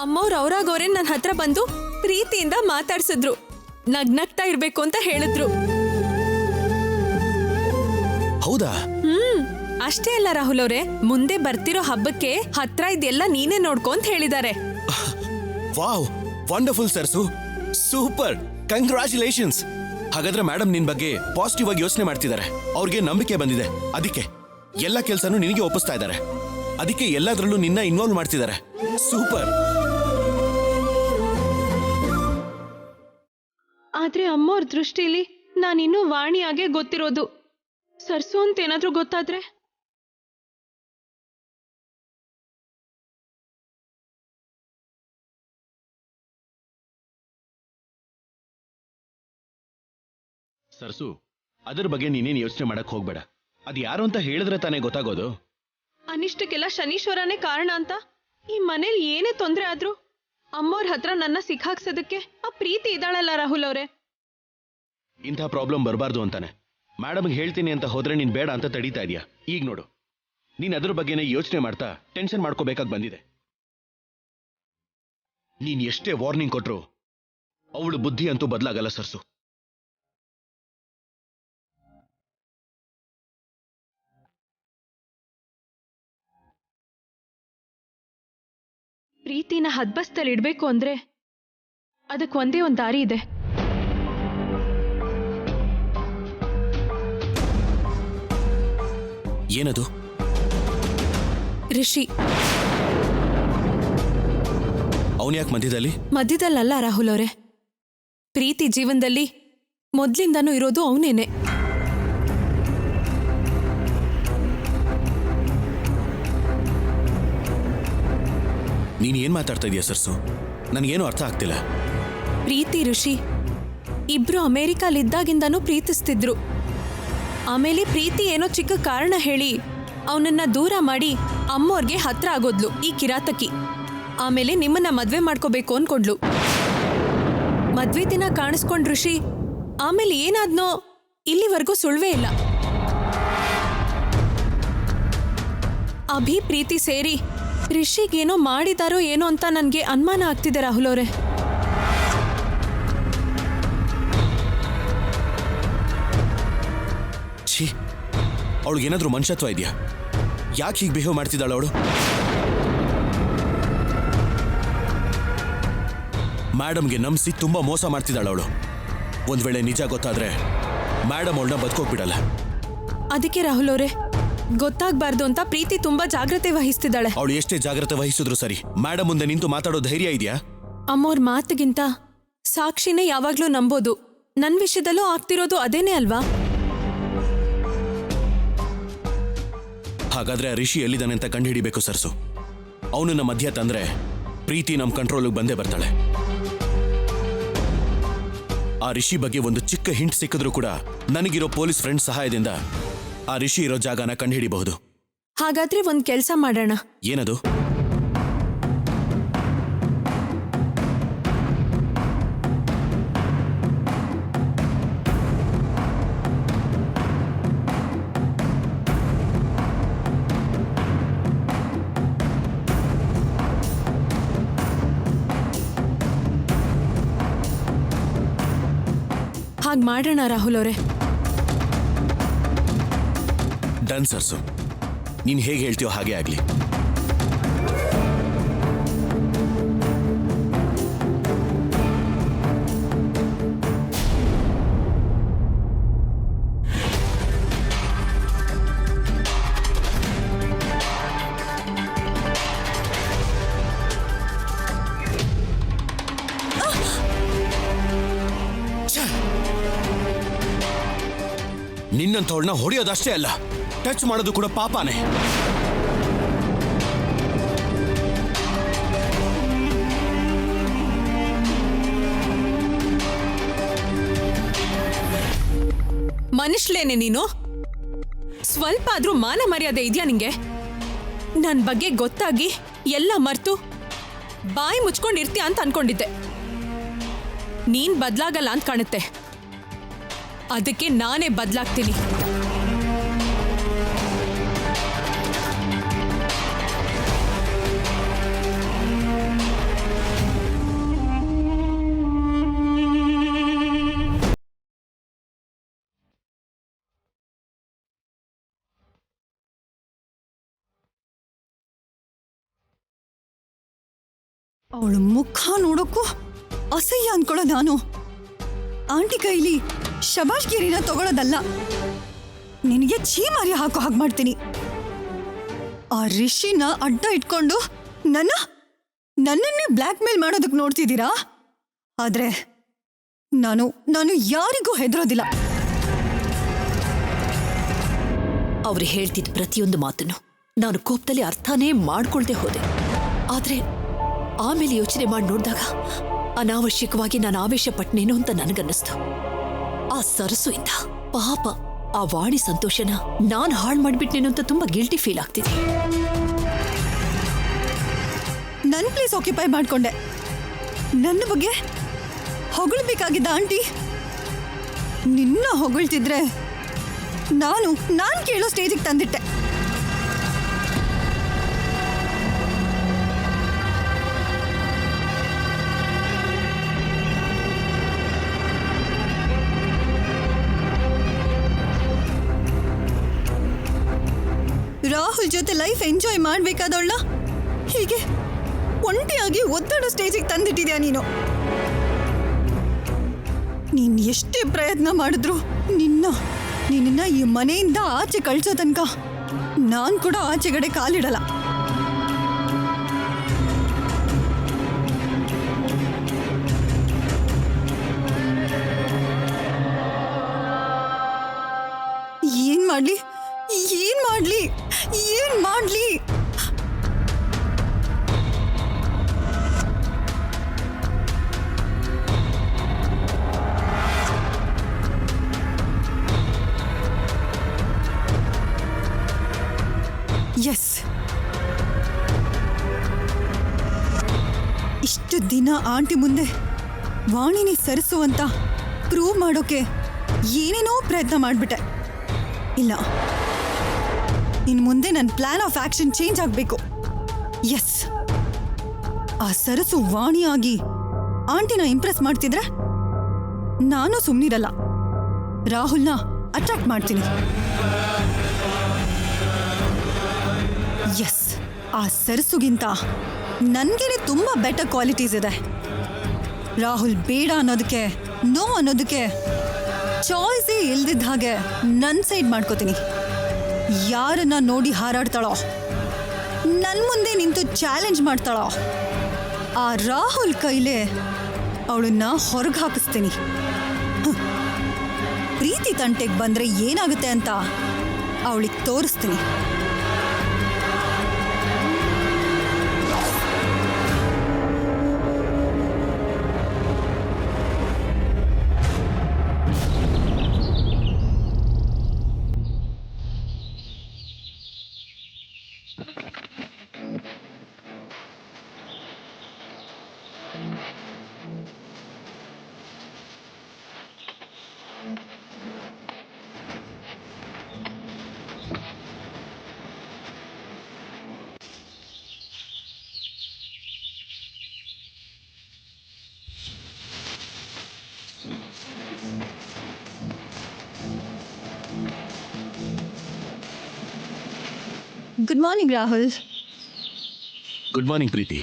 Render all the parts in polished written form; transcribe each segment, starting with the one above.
ಅಮ್ಮವ್ರು ಅವರಾಗವ್ರೆ ನನ್ನ ಹತ್ರ ಬಂದು ಪ್ರೀತಿಯಿಂದ ಮಾತಾಡ್ಸಿದ್ರು. ನಗ್ನಗ್ತಾ ಇರ್ಬೇಕು ಅಂತ ಹೇಳಿದ್ರು. ಹೌದಾ? ಅಷ್ಟೇ ಅಲ್ಲ ರಾಹುಲ್ ಅವ್ರೆ, ಮುಂದೆ ಬರ್ತಿರೋ ಹಬ್ಬಕ್ಕೆ ಹತ್ರ ಇದೆಲ್ಲ ನೀನೇ ನೋಡ್ಕೊಂತ ಹೇಳಿದ್ದಾರೆ. ವಾವ್, ವಂಡರ್ಫುಲ್ ಸರ್ಸು, ಸೂಪರ್, ಕಂಗ್ರಾಚುಲೇಷನ್ಸ್. ಹಾಗಾದ್ರೆ ಮೇಡಮ್ ನಿನ್ ಬಗ್ಗೆ ಪಾಸಿಟಿವ್ ಆಗಿ ಯೋಚನೆ ಮಾಡ್ತಿದ್ದಾರೆ. ಅವ್ರಿಗೆ ನಂಬಿಕೆ ಬಂದಿದೆ, ಅದಕ್ಕೆ ಎಲ್ಲ ಕೆಲಸನೂ ನಿನಗೆ ಒಪ್ಪಿಸ್ತಾ ಇದ್ದಾರೆ. ಅದಕ್ಕೆ ಎಲ್ಲದರಲ್ಲೂ ನಿನ್ನ ಇನ್ವಾಲ್ವ್ ಮಾಡ್ತಿದ್ದಾರೆ. ಸೂಪರ್. ಆದ್ರೆ ಅಮ್ಮವ್ರ ದೃಷ್ಟಿಲಿ ನಾನಿನ್ನೂ ವಾಣಿಯಾಗೆ ಗೊತ್ತಿರೋದು. ಸರ್ಸು ಅಂತ ಏನಾದ್ರೂ ಗೊತ್ತಾದ್ರೆ? ಸರ್ಸು, ಅದ್ರ ಬಗ್ಗೆ ನೀನೇನು ಯೋಚನೆ ಮಾಡಕ್ ಹೋಗ್ಬೇಡ. ಅದ್ ಯಾರು ಅಂತ ಹೇಳಿದ್ರೆ ತಾನೇ ಗೊತ್ತಾಗೋದು. ಅನಿಷ್ಟಕ್ಕೆಲ್ಲ ಶನೀಶ್ವರನೇ ಕಾರಣ ಅಂತ ಈ ಮನೇಲಿ ಏನೇ ತೊಂದ್ರೆ ಆದ್ರೂ ಅಮ್ಮವ್ರ ಹತ್ರ ನನ್ನ ಸಿಕ್ಕಾಕ್ಸೋದಕ್ಕೆ ಆ ಪ್ರೀತಿ ಇದ್ದಾಳಲ್ಲ ರಾಹುಲ್ ಅವ್ರೆ. ಇಂಥ ಪ್ರಾಬ್ಲಮ್ ಬರಬಾರ್ದು ಅಂತಾನೆ ಮೇಡಮ್ಗೆ ಹೇಳ್ತೀನಿ ಅಂತ ಹೋದ್ರೆ ನೀನ್ ಬೇಡ ಅಂತ ತಡೀತಾ ಇದೀಯಾ. ಈಗ ನೋಡು, ನೀನ್ ಅದ್ರ ಬಗ್ಗೆನೇ ಯೋಚನೆ ಮಾಡ್ತಾ ಟೆನ್ಷನ್ ಮಾಡ್ಕೋಬೇಕಾಗಿ ಬಂದಿದೆ. ನೀನ್ ಎಷ್ಟೇ ವಾರ್ನಿಂಗ್ ಕೊಟ್ರು ಅವಳು ಬುದ್ಧಿ ಅಂತೂ ಬದಲಾಗಲ್ಲ ಸರ್ಸು. ಪ್ರೀತಿನ ಹದ್ಬಸ್ತಲ್ಲಿ ಇಡ್ಬೇಕು ಅಂದ್ರೆ ಅದಕ್ಕೆ ಒಂದೇ ಒಂದು ದಾರಿ ಇದೆ. ಏನದು? ರಿಷಿ. ಅವನ್ ಯಾಕೆ ಮಧ್ಯದಲ್ಲಿ? ಮಧ್ಯದಲ್ಲಲ್ಲ ರಾಹುಲ್ ಅವರೇ, ಪ್ರೀತಿ ಜೀವನದಲ್ಲಿ ಮೊದ್ಲಿಂದಾನೂ ಇರೋದು ಅವನೇನೆ. ನೀನ್ ಏನ್ ಮಾತಾಡ್ತಾ ಇದೀಯ ಸರ್ಸು? ನನಗೇನು ಅರ್ಥ ಆಗ್ತಿಲ್ಲ. ಪ್ರೀತಿ ಋಷಿ ಇಬ್ರು ಅಮೆರಿಕಲ್ಲಿದ್ದಾಗಿಂದನೂ ಪ್ರೀತಿಸ್ತಿದ್ರು. ಆಮೇಲೆ ಪ್ರೀತಿ ಏನೋ ಚಿಕ್ಕ ಕಾರಣ ಹೇಳಿ ಅವನನ್ನ ದೂರ ಮಾಡಿ ಅಮ್ಮೋರ್ಗೆ ಹತ್ರ ಆಗೋದ್ಲು ಈ ಕಿರಾತಕಿ. ಆಮೇಲೆ ನಿಮ್ಮನ್ನ ಮದ್ವೆ ಮಾಡ್ಕೋಬೇಕು ಅನ್ಕೊಂಡ್ಲು. ಮದ್ವೆ ದಿನ ಕಾಣಿಸ್ಕೊಂಡ್ ಋಷಿ ಆಮೇಲೆ ಏನಾದ್ನೋ ಇಲ್ಲಿವರೆಗೂ ಸುಳ್ವೇ ಇಲ್ಲ. ಅಭಿ ಪ್ರೀತಿ ಸೇರಿ ರಿಷಿಗೇನೋ ಮಾಡಿದಾರೋ ಏನೋ ಅಂತ ನನ್ಗೆ ಅನುಮಾನ ಆಗ್ತಿದೆ ರಾಹುಲ್ ಅವರೇ. ಛೀ, ಅವಳಿಗೇನಾದ್ರೂ ಮನುಷ್ಯತ್ವ ಇದೆಯಾ? ಯಾಕೆ ಹೀಗೆ ಬಿಹೇವ್ ಮಾಡ್ತಿದ್ದಾಳ ಅವಳು? ಮೇಡಮ್ಗೆ ನಂಬಿಸಿ ತುಂಬಾ ಮೋಸ ಮಾಡ್ತಿದ್ದಾಳ ಅವಳು. ಒಂದ್ ವೇಳೆ ನಿಜ ಗೊತ್ತಾದ್ರೆ ಮೇಡಮ್ ಅವಳನ್ನ ಬದುಕೋಗ್ಬಿಡಲ್ಲ. ಅದಕ್ಕೆ ರಾಹುಲ್ ಅವರೇ, ಗೊತ್ತಾಗ್ಬಾರ್ದು ಅಂತ ಪ್ರೀತಿ ತುಂಬಾ ಜಾಗ್ರತೆ ವಹಿಸ್ತಿದ್ದಾಳೆ. ಅವಳು ಎಷ್ಟೇ ಜಾಗ್ರತೆ ವಹಿಸಿದ್ರು ಸರಿ, ಮೇಡಮ್ ಮುಂದೆ ನಿಂತು ಮಾತಾಡೋ ಧೈರ್ಯ ಇದೆಯಾ? ಅಮ್ಮೋರ್ ಮಾತಿಗಿಂತ ಸಾಕ್ಷಿನೇ ಯಾವಾಗ್ಲೂ ನಂಬೋದು. ನನ್ ವಿಷಯದಲ್ಲೂ ಆಗ್ತಿರೋದು ಅದೇನೇ ಅಲ್ವಾ? ಹಾಗಾದ್ರೆ ಆ ರಿಷಿ ಎಲ್ಲಿದ್ದಾನೆ ಅಂತ ಕಂಡುಹಿಡಿಬೇಕು ಸರ್ಸು. ಅವನನ್ನ ಮಧ್ಯ ತಂದ್ರೆ ಪ್ರೀತಿ ನಮ್ಮ ಕಂಟ್ರೋಲ್ಗೆ ಬಂದೇ ಬರ್ತಾಳೆ. ಆ ರಿಷಿ ಬಗ್ಗೆ ಒಂದು ಚಿಕ್ಕ ಹಿಂಟ್ ಸಿಕ್ಕಿದ್ರೂ ಕೂಡ ನನಗಿರೋ ಪೊಲೀಸ್ ಫ್ರೆಂಡ್ ಸಹಾಯದಿಂದ ಆ ರಿಷಿ ಇರೋ ಜಾಗನ ಕಂಡುಹಿಡಿಬಹುದು. ಹಾಗಾದ್ರೆ ಒಂದ್ ಕೆಲ್ಸ ಮಾಡೋಣ. ಏನದು? ಹಾಗ್ ಮಾಡೋಣ ರಾಹುಲ್ ಅವರೇ. ಡನ್ ಸರ್ಸು, ನೀನ್ ಹೇಗೆ ಹೇಳ್ತೀಯೋ ಹಾಗೆ ಆಗ್ಲಿ. ನಿನ್ನಂಥವಳನ್ನ ಹೊಡೆಯೋದಷ್ಟೇ ಅಲ್ಲ, ಟಚ್ ಮಾಡೋದು ಕೂಡ ಪಾಪಾನೆ. ಮನುಷ್ಯಲೇನೆ ನೀನು? ಸ್ವಲ್ಪ ಆದ್ರೂ ಮಾನ ಮರ್ಯಾದೆ ಇದೆಯಾ ನಿಂಗೆ? ನನ್ ಬಗ್ಗೆ ಗೊತ್ತಾಗಿ ಎಲ್ಲ ಮರ್ತು ಬಾಯಿ ಮುಚ್ಕೊಂಡಿರ್ತೀಯ ಅಂತ ಅನ್ಕೊಂಡಿದ್ದೆ. ನೀನ್ ಬದ್ಲಾಗಲ್ಲ ಅಂತ ಕಾಣುತ್ತೆ. ಅದಕ್ಕೆ ನಾನೇ ಬದಲಾಗ್ತೀನಿ. ಅವಳ ಮುಖ ನೋಡೋಕ್ಕೂ ಅಸಹ್ಯ ಅನ್ಕೊಳ್ಳೋ ನಾನು ಆಂಟಿ ಕೈಲಿ ಶಬಾಷ್ಗಿರಿನ ತಗೊಳ್ಳೋದಲ್ಲ, ನಿನಗೆ ಛೀಮಾರಿ ಹಾಕೋ ಹಾಗೆ ಮಾಡ್ತೀನಿ. ಆ ರಿಷಿನ ಅಡ್ಡ ಇಟ್ಕೊಂಡು ನನ್ನನ್ನೇ ಬ್ಲ್ಯಾಕ್ ಮೇಲ್ ಮಾಡೋದಕ್ಕೆ ನೋಡ್ತಿದ್ದೀರಾ? ಆದ್ರೆ ನಾನು ಯಾರಿಗೂ ಹೆದರೋದಿಲ್ಲ. ಅವ್ರು ಹೇಳ್ತಿದ್ದ ಪ್ರತಿಯೊಂದು ಮಾತನ್ನು ನಾನು ಕೋಪದಲ್ಲಿ ಅರ್ಥನೇ ಮಾಡ್ಕೊಳ್ದೆ ಹೋದೆ. ಆದ್ರೆ ಆಮೇಲೆ ಯೋಚನೆ ಮಾಡಿ ನೋಡಿದಾಗ ಅನಾವಶ್ಯಕವಾಗಿ ನಾನು ಆವೇಶ ಪಟ್ನೇನೋ ಅಂತ ನನಗನ್ನಿಸ್ತು. ಆ ಸರಸು ಇಂದ ಪಾಪ ಆ ವಾಣಿ ಸಂತೋಷನ ನಾನು ಹಾಳು ಮಾಡ್ಬಿಟ್ನೇನೋ ಅಂತ ತುಂಬಾ ಗಿಲ್ಟಿ ಫೀಲ್ ಆಗ್ತಿದೆ. ನನ್ನ ಪ್ಲೇಸ್ ಆಕ್ಯುಪೈ ಮಾಡ್ಕೊಂಡೆ. ನನ್ನ ಬಗ್ಗೆ ಹೊಗಳ್ಬೇಕಾಗಿದ್ದ ಆಂಟಿ ನಿನ್ನ ಹೊಗಳ್ತಿದ್ರೆ ನಾನು ಕೇಳೋ ಸ್ಟೇಜಿಗೆ ತಂದಿಟ್ಟೆ. ರಾಹುಲ್ ಜೊತೆ ಲೈಫ್ ಎಂಜಾಯ್ ಮಾಡ್ಬೇಕಾದವಳ ಹೀಗೆ ಒಂಟಿಯಾಗಿ ಒತ್ತಡ ಸ್ಟೇಜಿಗೆ ತಂದಿಟ್ಟಿದ್ಯಾ ನೀನು. ನೀನ್ ಎಷ್ಟೇ ಪ್ರಯತ್ನ ಮಾಡಿದ್ರು ನಿನ್ನ ಈ ಮನೆಯಿಂದ ಆಚೆ ಕಳ್ಸೋ ತನಕ ನಾನ್ ಕೂಡ ಆಚೆಗಡೆ ಕಾಲಿಡಲ್ಲ. ಏನ್ ಮಾಡ್ಲಿ? ಎಸ್, ಇಷ್ಟು ದಿನ ಆಂಟಿ ಮುಂದೆ ವಾಣಿನಿ ಸರಿಸು ಅಂತ ಪ್ರೂವ್ ಮಾಡೋಕೆ ಏನೇನೋ ಪ್ರಯತ್ನ ಮಾಡ್ಬಿಟ್ಟೆ. ಇಲ್ಲ, ಇನ್ ಮುಂದೆ ನನ್ನ ಪ್ಲಾನ್ ಆಫ್ ಆಕ್ಷನ್ ಚೇಂಜ್ ಆಗಬೇಕು. ಎಸ್, ಆ ಸರಸು ವಾಣಿಯಾಗಿ ಆಂಟಿನ ಇಂಪ್ರೆಸ್ ಮಾಡ್ತಿದ್ರೆ ನಾನು ಸುಮ್ಮನಿರಲ್ಲ. ರಾಹುಲ್ನ ಅಟ್ರಾಕ್ಟ್ ಮಾಡ್ತೀನಿ. ಎಸ್, ಆ ಸರಸುಗಿಂತ ನನ್ಗೇನೆ ತುಂಬಾ ಬೆಟರ್ ಕ್ವಾಲಿಟೀಸ್ ಇದೆ. ರಾಹುಲ್ ಬೇಡ ಅನ್ನೋದಕ್ಕೆ, ನೋ ಅನ್ನೋದಕ್ಕೆ ಚಾಯ್ಸೇ ಇಲ್ದಿದ್ದ ಹಾಗೆ ನನ್ನ ಸೈಡ್ ಮಾಡ್ಕೋತೀನಿ. ಯಾರನ್ನ ನೋಡಿ ಹಾರಾಡ್ತಾಳೋ, ನನ್ನ ಮುಂದೆ ನಿಂತು ಚಾಲೆಂಜ್ ಮಾಡ್ತಾಳೋ, ಆ ರಾಹುಲ್ ಕೈಲೇ ಅವಳನ್ನ ಹೊರಗೆ ಹಾಕಿಸ್ತೀನಿ. ಪ್ರೀತಿ ತಂಟೆಗೆ ಬಂದ್ರೆ ಏನಾಗುತ್ತೆ ಅಂತ ಅವಳಿಗೆ ತೋರಿಸ್ತೀನಿ. Good morning Rahul. Good morning Preeti.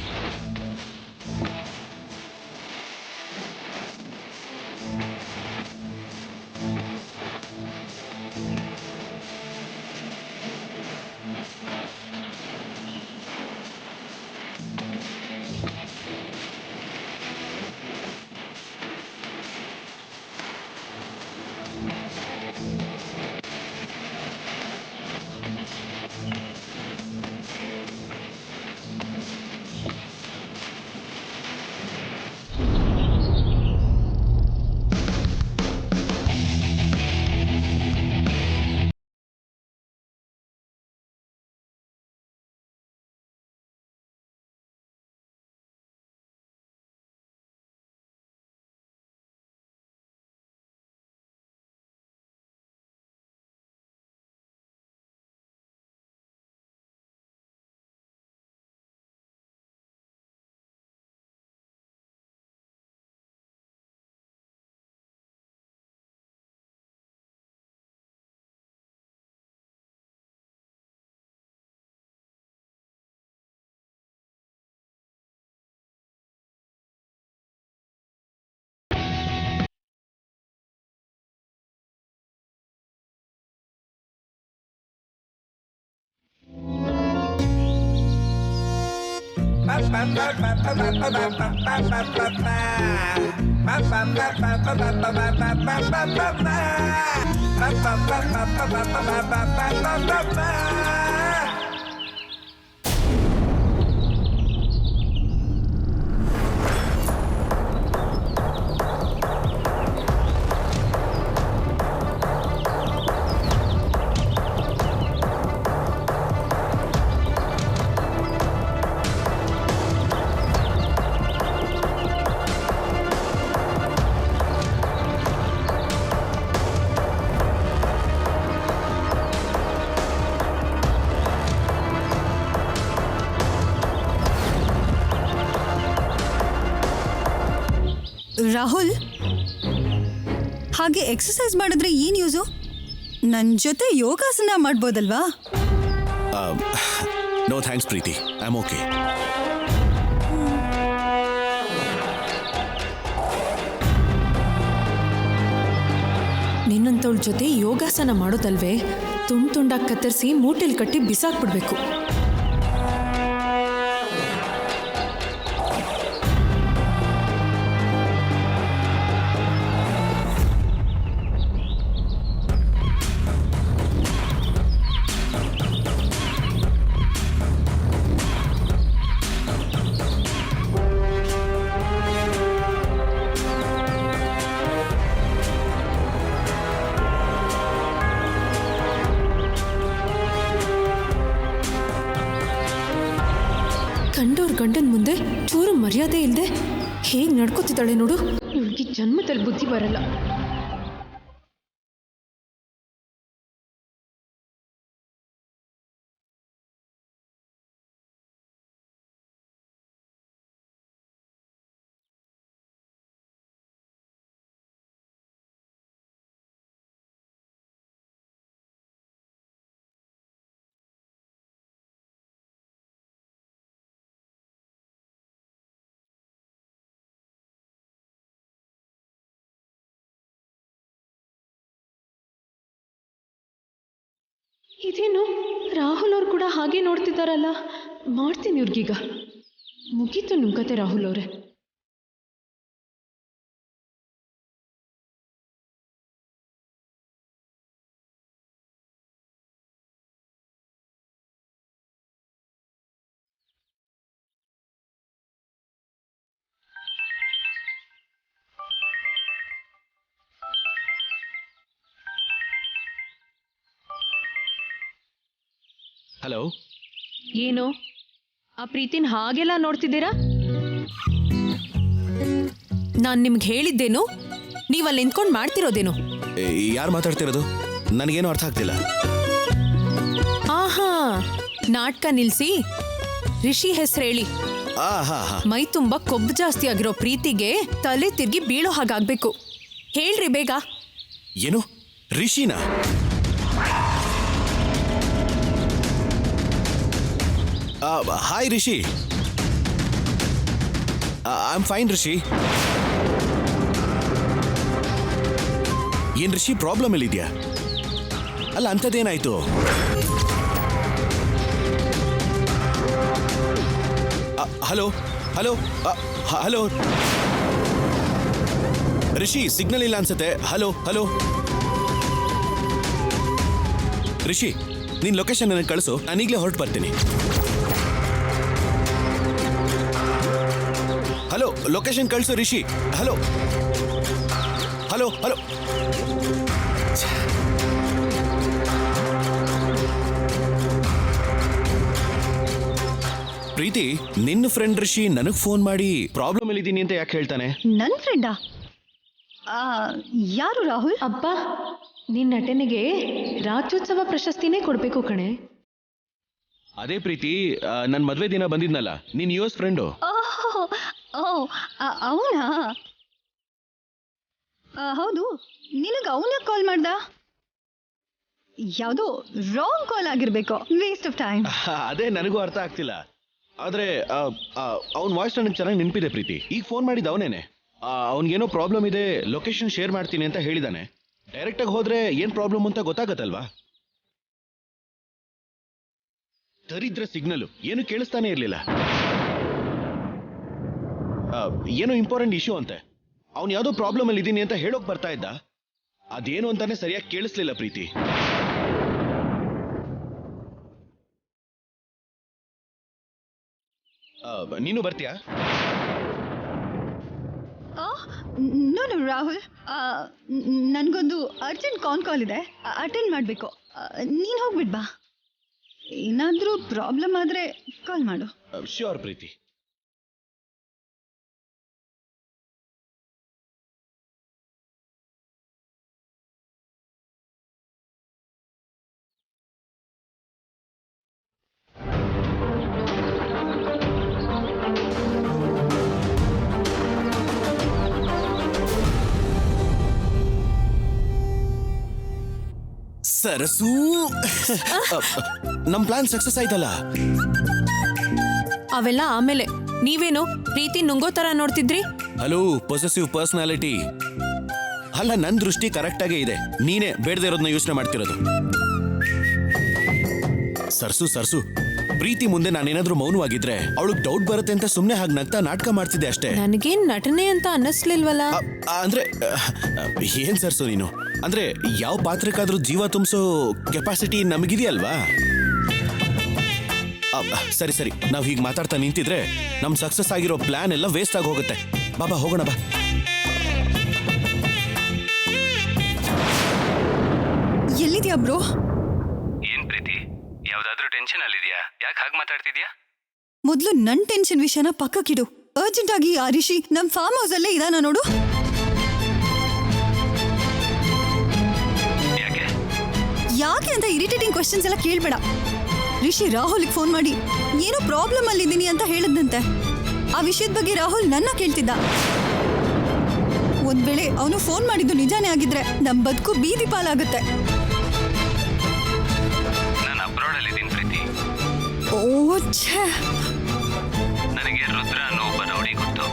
Rahul, ಹಾಗೆ ಎಕ್ಸಸೈಸ್ ಮಾಡಿದ್ರೆ ಏನ್ ಯೂಸು? ನನ್ನ ಜೊತೆ ಯೋಗಾಸನ ಮಾಡ್ಬೋದಲ್ವಾ? No thanks Preeti, I am okay. ನಿನ್ನಂತವಳ ಜೊತೆ ಯೋಗಾಸನ ಮಾಡೋದಲ್ವೇ ತುಂಡಾಗಿ ಕತ್ತರಿಸಿ ಮೂಟೆಲ್ ಕಟ್ಟಿ ಬಿಸಾಕ್ಬಿಡ್ಬೇಕು. ಕಂಡೋರ್ ಗಂಡನ ಮುಂದೆ ಚೂರು ಮರ್ಯಾದೆ ಇಲ್ಲದೆ ಹೇಗೆ ನಡ್ಕೋತಿದ್ದಾಳೆ ನೋಡು. ಇವಳಿಗೆ ಜನ್ಮದಲ್ಲಿ ಬುದ್ಧಿ ಬರಲ್ಲ. ಇದೇನು ರಾಹುಲ್ ಅವ್ರು ಕೂಡ ಹಾಗೆ ನೋಡ್ತಿದ್ದಾರಲ್ಲ. ಮಾಡ್ತೀನಿ ಇವ್ರಿಗೀಗ. ಮುಗೀತು ನಿಮ್ಮ ಕತೆ ರಾಹುಲ್ ಅವರೇ. ಹಲೋ. ಏನು ಆ ಪ್ರೀತಿನ ಹಾಗೆಲ್ಲ ನೋಡ್ತಿದ್ದೀರಾ? ನಾನು ನಿಮ್ಗೆ ಹೇಳಿದ್ದೇನು, ನೀವಲ್ಲಿ ನಿಂತ್ಕೊಂಡು ಮಾಡ್ತಿರೋದೇನು? ಯಾರು ಮಾತಾಡ್ತಿರೋದು? ನನಗೇನು ಅರ್ಥ ಆಗ್ತಿಲ್ಲ. ಆಹಾ, ನಾಟಕ ನಿಲ್ಸಿ ರಿಷಿ ಹೆಸರು ಹೇಳಿ. ಮೈ ತುಂಬಾ ಕೊಬ್ಬು ಜಾಸ್ತಿ ಆಗಿರೋ ಪ್ರೀತಿಗೆ ತಲೆ ತಿರ್ಗಿ ಬೀಳೋ ಹಾಗಾಗ್ಬೇಕು. ಹೇಳ್ರಿ ಬೇಗ. ಏನು ರಿಷಿನಾ? Hi Rishi. I am fine Rishi. ಏನ್ ರಿಷಿ ಪ್ರಾಬ್ಲಮ್ ಎಲ್ಲಿದ್ಯಾ? ಅಲ್ಲ ಅಂಥದ್ದೇನಾಯ್ತು? Hello hello hello Rishi, signal ಇಲ್ಲ ಅನ್ಸುತ್ತೆ. ಹಲೋ ಹಲೋ ರಿಷಿ, ನಿನ್ ಲೊಕೇಶನ್ ನನಗೆ ಕಳಿಸು, ನಾನೀಗಲೇ ಹೊರಟು ಬರ್ತೀನಿ. ಹಲೋ, ಲೊಕೇಶನ್ ಕಳಿಸು Rishi. Hello hello hello. Preeti, ನಿನ್ನ ಫ್ರೆಂಡ್ ರಿಷಿ ನನಗೆ ಫೋನ್ ಮಾಡಿ ಪ್ರಾಬ್ಲಮ್ ಎಲ್ಲಿದ್ದೀನಿ ಅಂತ ಯಾಕೆ ಹೇಳ್ತಾನೆ? ನನ್ನ ಫ್ರೆಂಡಾ? ಯಾರು ರಾಹುಲ್? ಅಬ್ಬ, ನಿನ್ನ ನಟನೆಗೆ ರಾಜ್ಯೋತ್ಸವ ಪ್ರಶಸ್ತಿನೇ ಕೊಡ್ಬೇಕು ಕಣೆ. ಅದೇ ಪ್ರೀತಿ, ನನ್ನ ಮದುವೆ ದಿನ ಬಂದಿದ್ನಲ್ಲ, ನೀನ್ US ಫ್ರೆಂಡು. ಅವನಾ? ಹೌದು. ನಿನಗೆ ಅವನ ಕಾಲ್ ಮಾಡ್ದ? ಯಾವುದೋ ರಾಂಗ್ ಕಾಲ್ ಆಗಿರ್ಬೇಕು. Waste of time. ಅದೇ ನನಗೂ ಅರ್ಥ ಆಗ್ತಿಲ್ಲ. ಆದ್ರೆ ಅವನ ವಾಯ್ಸ್ ನನಗೆ ಚೆನ್ನಾಗಿ ನೆನಪಿದೆ ಪ್ರೀತಿ. ಈಗ ಫೋನ್ ಮಾಡಿದ ಅವನೇನೆ. ಅವನಿಗೇನೋ ಪ್ರಾಬ್ಲಮ್ ಇದೆ, ಲೊಕೇಶನ್ ಶೇರ್ ಮಾಡ್ತೀನಿ ಅಂತ ಹೇಳಿದಾನೆ. ಡೈರೆಕ್ಟ್ ಆಗಿ ಹೋದ್ರೆ ಏನ್ ಪ್ರಾಬ್ಲಮ್ ಅಂತ ಗೊತ್ತಾಗತ್ತಲ್ವಾ? ದರಿದ್ರ ಸಿಗ್ನಲ್, ಏನು ಕೇಳಿಸ್ತಾನೆ ಇರ್ಲಿಲ್ಲ. ಏನೋ ಇಂಪಾರ್ಟೆಂಟ್ ಇಶ್ಯೂ ಅಂತೆ. ಅವ್ನು ಯಾವುದೋ ಪ್ರಾಬ್ಲಮ್ ಅಲ್ಲಿ ಇದ್ದೀನಿ ಅಂತ ಹೇಳೋಕ್ ಬರ್ತಾ ಇದ್ದ. ಅದೇನು ಅಂತಾನೆ ಸರಿಯಾಗಿ ಕೇಳಿಸ್ಲಿಲ್ಲ ಪ್ರೀತಿ. ನೀನು ಬರ್ತೀಯಾ? ನೋ ನೋ ರಾಹುಲ್, ನನಗೊಂದು ಅರ್ಜೆಂಟ್ ಕಾಲ್ ಇದೆ, ಅಟೆಂಡ್ ಮಾಡಬೇಕು. ನೀನು ಹೋಗ್ಬಿಟ್ ಬಾ. ಏನಾದರೂ ಪ್ರಾಬ್ಲಮ್ ಆದರೆ ಕಾಲ್ ಮಾಡು. ಶ್ಯೂರ್ ಪ್ರೀತಿ. ಸರಸು, ನಮ್ ಪ್ಲಾನ್ ಸಕ್ಸಸ್ ಆಯ್ತಲ್ಲ. ಅವೆಲ್ಲ ಆಮೇಲೆ. ನೀವೇನು ಪ್ರೀತಿ ನುಂಗೋ ತರ ನೋಡ್ತಿದ್ರಿ? Hello, possessive personality. ಅಲ್ಲ, ನನ್ ದೃಷ್ಟಿ ಕರೆಕ್ಟ್ ಆಗೇ ಇದೆ. ನೀನೇ ಬೇಡದೇ ಇರೋದನ್ನ ಯೋಚನೆ ಮಾಡ್ತಿರೋದು. ಸರ್ಸು, ಪ್ರೀತಿ ಮುಂದೆ ನಾನೇನಾದ್ರೂ ಮೌನವಾಗಿದ್ರೆ ಅವಳಿಗೆ ಡೌಟ್ ಬರುತ್ತೆ ಅಂತ ಸುಮ್ನೆ ಹಾಗೆ ನಗ್ತಾ ನಾಟಕ ಮಾಡ್ತಿದ್ದೆ ಅಷ್ಟೇ. ನನಗೇನ್ ನಟನೆ ಅಂತ ಅನ್ನಿಸ್ಲಿಲ್ವಲ್ಲ. ಅಂದ್ರೆ ಏನ್ ಸರ್ಸು ನೀನು? ಅಂದ್ರೆ ಯಾವ ಪಾತ್ರಕ್ಕಾದ್ರೂ ಜೀವ ತುಂಬಿಸೋ ಕೆಪಾಸಿಟಿ ನಮಗಿದೆಯಲ್ವಾ? ಸರಿ, ನಾವ್ ಹೀಗೆ ಮಾತಾಡ್ತಾ ನಿಂತಿದ್ರೆ ನಮ್ ಸಕ್ಸಸ್ ಆಗಿರೋ ಪ್ಲಾನ್ ಎಲ್ಲ ವೇಸ್ಟ್ ಆಗಿ ಹೋಗುತ್ತೆ. ಬಾಬಾ ಹೋಗೋಣ ಬಾ. ಎಲ್ಲಿದ್ಯಾ ಬ್ರೋ? ಏನ್ ಪ್ರೀತಿ, ಯಾವ್ದಾದ್ರೂ ಟೆನ್ಷನ್ ಅಲ್ಲಿದ್ಯಾ? ಯಾಕೆ ಹಾಗೆ ಮಾತಾಡ್ತಿದ್ಯಾ? ಮೊದಲು ನನ್ ಟೆನ್ಷನ್ ವಿಷಯನ ಪಕ್ಕಕ್ಕಿಡು. ಅರ್ಜೆಂಟ್ ಆಗಿ ಆ ರಿಷಿ ನಮ್ ಫಾರ್ಮ್ ಹೌಸ್ ಅಲ್ಲೇ ಇದಾನ ನೋಡು. ಯಾಕೆ ಅಂತ ಇರಿಟೇಟಿಂಗ್ ಕ್ವೆಶ್ಚನ್ಸ್ ಎಲ್ಲ ಕೇಳ್ಬೇಡ. ರಿಷಿ ರಾಹುಲ್ಗೆ ಫೋನ್ ಮಾಡಿ ಏನೋ ಪ್ರಾಬ್ಲಮ್ ಅಲ್ಲಿದ್ದೀನಿ ಅಂತ ಹೇಳಿದ್ನಂತೆ. ಆ ವಿಷಯದ ಬಗ್ಗೆ ರಾಹುಲ್ ನನ್ನ ಕೇಳ್ತಿದ್ದ. ಒಂದ್ ವೇಳೆ ಅವನು ಫೋನ್ ಮಾಡಿದ್ದು ನಿಜಾನೇ ಆಗಿದ್ರೆ ನಮ್ ಬದುಕು ಬೀದಿ ಪಾಲಾಗುತ್ತೆ. ನಾನು ಅಬ್ರಾಡ್ ಅಲ್ಲಿ ಇದ್ದೀನಿ ಪ್ರೀತಿ. ಓ ಛೇ, ನನಗೆ ರುದ್ರ ಅನ್ನೋ ಒಬ್ಬ ರೌಡಿ ಗೊತ್ತು.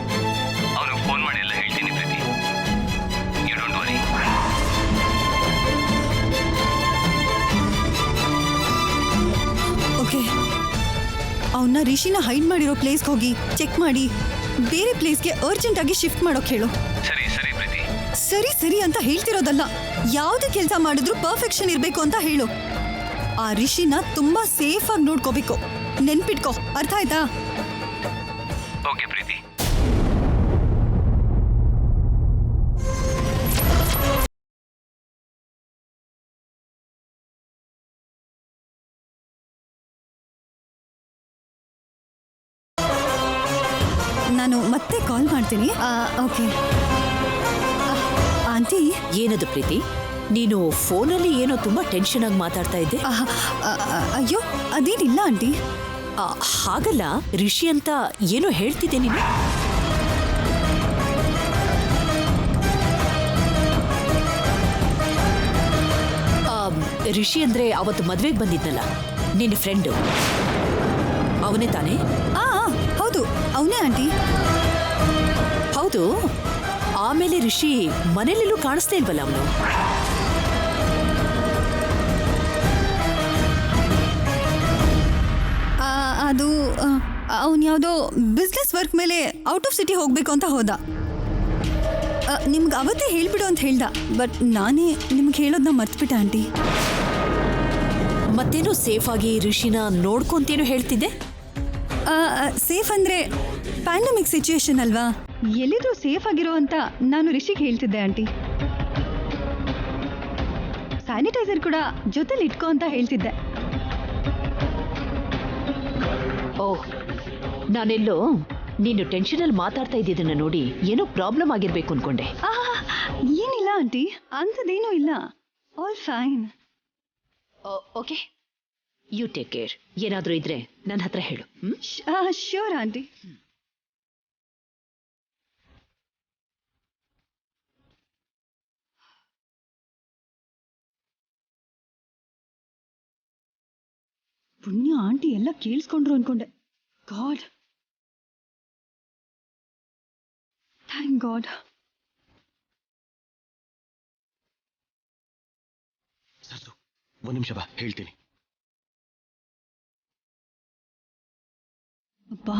ಅವನಿಗೆ ಫೋನ್ ಮಾಡಿ ಎಲ್ಲ ಹೇಳ್ತೀನಿ Preeti. You don't worry. Okay, ಅವನ್ನ ರಿಷಿನ ಹೈಡ್ ಮಾಡಿರೋ ಪ್ಲೇಸ್ಗೆ ಹೋಗಿ ಚೆಕ್ ಮಾಡಿ ಬೇರೆ ಪ್ಲೇಸ್ಗೆ ಅರ್ಜೆಂಟ್ ಆಗಿ ಶಿಫ್ಟ್ ಮಾಡೋಕ್ ಹೇಳು. ಸರಿ ಪ್ರೀತಿ. ಸರಿ ಅಂತ ಹೇಳ್ತಿರೋದಲ್ಲ, ಯಾವುದೇ ಕೆಲಸ ಮಾಡಿದ್ರು ಪರ್ಫೆಕ್ಷನ್ ಇರ್ಬೇಕು ಅಂತ ಹೇಳು. ಆ ರಿಷಿನ ತುಂಬಾ ಸೇಫ್ ಆಗಿ ನೋಡ್ಕೋಬೇಕು. ನೆನ್ಪಿಟ್ಕೋ, ಅರ್ಥ ಆಯ್ತಾ? ಓಕೆ ಪ್ರೀತಿ. ನಾನು ಮತ್ತೆ ಕಾಲ್ ಮಾಡ್ತೀನಿ. Okay aunty. ಏನದು ಪ್ರೀತಿ? ನೀನು ಫೋನಲ್ಲಿ ಏನೋ ತುಂಬಾ ಟೆನ್ಷನ್ ಆಗಿ ಮಾತಾಡ್ತಾ ಇದ್ದೆ. ಅಯ್ಯೋ ಅದೇನಿಲ್ಲ ಆಂಟಿ. ಹಾಗಲ್ಲ, ರಿಷಿ ಅಂತ ಏನೋ ಹೇಳ್ತಿದ್ದೆ ನೀನು. ರಿಷಿ ಅಂದ್ರೆ ಅವತ್ತು ಮದ್ವೆಗೆ ಬಂದಿದ್ನಲ್ಲ ನಿನ್ನ ಫ್ರೆಂಡು, ಅವನೇ ತಾನೇ? ಹೌದು, ಅವನೇ ಆಂಟಿ. ಹೌದು. ಆಮೇಲೆ ರಿಷಿ ಮನೇಲೆಲ್ಲೂ ಕಾಣಿಸ್ತಾ ಇಲ್ವಲ್ಲ ಅವನು? ಅದು ಅವನು ಯಾವುದೋ ಬಿಸ್ನೆಸ್ ವರ್ಕ್ ಮೇಲೆ ಔಟ್ ಆಫ್ ಸಿಟಿ ಹೋಗ್ಬೇಕು ಅಂತ ಹೋದ. ನಿಮ್ಗೆ ಅವತ್ತೇ ಹೇಳ್ಬಿಡು ಅಂತ ಹೇಳ್ದ, ಬಟ್ ನಾನೇ ನಿಮ್ಗೆ ಹೇಳೋದನ್ನ ಮರ್ತ್ಬಿಟ್ಟೆ ಆಂಟಿ. ಮತ್ತೇನೋ ಸೇಫ್ ಆಗಿ ರಿಷಿನ ನೋಡ್ಕೊಂತೇನೋ ಹೇಳ್ತಿದ್ದೆ. ಸೇಫ್ ಅಂದ್ರೆ ಪ್ಯಾಂಡಮಿಕ್ ಸಿಚುಯೇಷನ್ ಅಲ್ವಾ, ಎಲ್ಲಿದ್ರೂ ಸೇಫ್ ಆಗಿರೋ ಅಂತ ನಾನು ರಿಷಿಗೆ ಹೇಳ್ತಿದ್ದೆ ಆಂಟಿ. ಸ್ಯಾನಿಟೈಸರ್ ಕೂಡ ಜೊತೆಲಿ ಇಟ್ಕೋ ಅಂತ ಹೇಳ್ತಿದ್ದೆ. ಓಹ್, ನಾನೆಲ್ಲೋ ನೀನು ಟೆನ್ಷನಲ್ಲಿ ಮಾತಾಡ್ತಾ ಇದ್ದಿದ್ದನ್ನ ನೋಡಿ ಏನೋ ಪ್ರಾಬ್ಲಮ್ ಆಗಿರ್ಬೇಕು ಅನ್ಕೊಂಡೆ. ಏನಿಲ್ಲ ಆಂಟಿ, ಅಂಥದ್ದೇನೂ ಇಲ್ಲ. All fine. Okay, you take care. ಏನಾದರೂ ಇದ್ರೆ ನನ್ನ ಹತ್ರ ಹೇಳು. Sure aunty. ಪುಣ್ಯ ಆಂಟಿ ಎಲ್ಲ ಕೇಳಿಸ್ಕೊಂಡ್ರು ಅನ್ಕೊಂಡೆ. God, thank god. ಸರ್ಸು, ಒಂದು ನಿಮಿಷ ಬಾ, ಹೇಳ್ತೀನಿ. ಅಬ್ಬಾ,